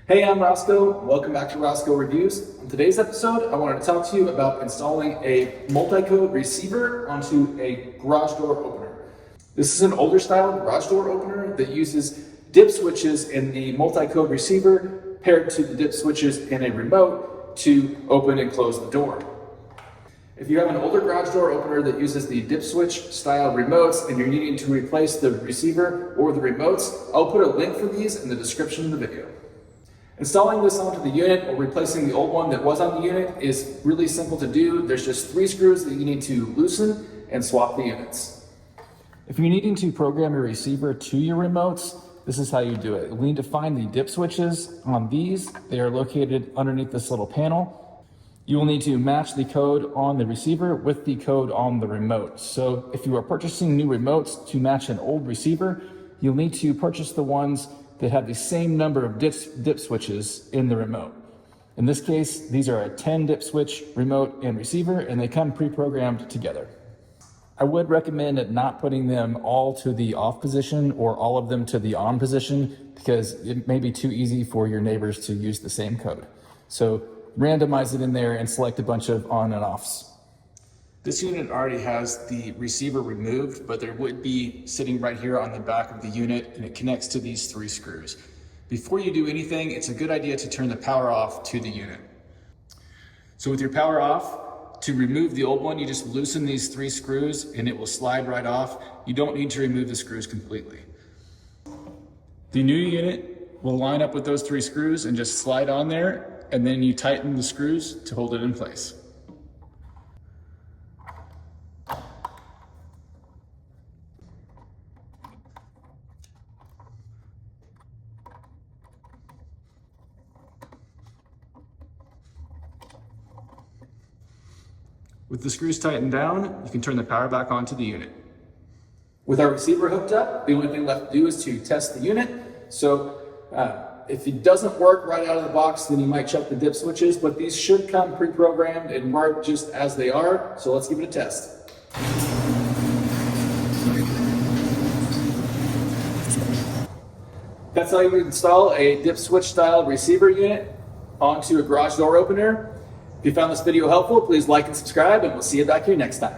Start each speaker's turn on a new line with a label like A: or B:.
A: Hey, I'm Rosco. Welcome back to Rosco Reviews. On today's episode, I wanted to talk to you about installing a multi-code receiver onto a garage door opener. This is an older style garage door opener that uses dip switches in the multi-code receiver paired to the dip switches in a remote to open and close the door. If you have an older garage door opener that uses the dip switch style remotes and you're needing to replace the receiver or the remotes, I'll put a link for these in the description of the video. Installing this onto the unit or replacing the old one that was on the unit is really simple to do. There's just 3 screws that you need to loosen and swap the units. If you're needing to program your receiver to your remotes, this is how you do it. We need to find the dip switches on these. They are located underneath this little panel. You will need to match the code on the receiver with the code on the remote. So if you are purchasing new remotes to match an old receiver, you'll need to purchase the ones that have the same number of dip switches in the remote. In this case, these are a 10 dip switch remote and receiver, and they come pre-programmed together. I would recommend not putting them all to the off position or all of them to the on position because it may be too easy for your neighbors to use the same code. So randomize it in there and select a bunch of on and offs. This unit already has the receiver removed, but there would be sitting right here on the back of the unit, and it connects to these 3 screws. Before you do anything, it's a good idea to turn the power off to the unit. So with your power off, to remove the old one, you just loosen these 3 screws and it will slide right off. You don't need to remove the screws completely. The new unit will line up with those 3 screws and just slide on there, and then you tighten the screws to hold it in place. With the screws tightened down, you can turn the power back onto the unit. With our receiver hooked up, the only thing left to do is to test the unit. So if it doesn't work right out of the box, then you might check the dip switches, but these should come pre-programmed and work just as they are. So let's give it a test. That's how you install a dip switch style receiver unit onto a garage door opener. If you found this video helpful, please like and subscribe, and we'll see you back here next time.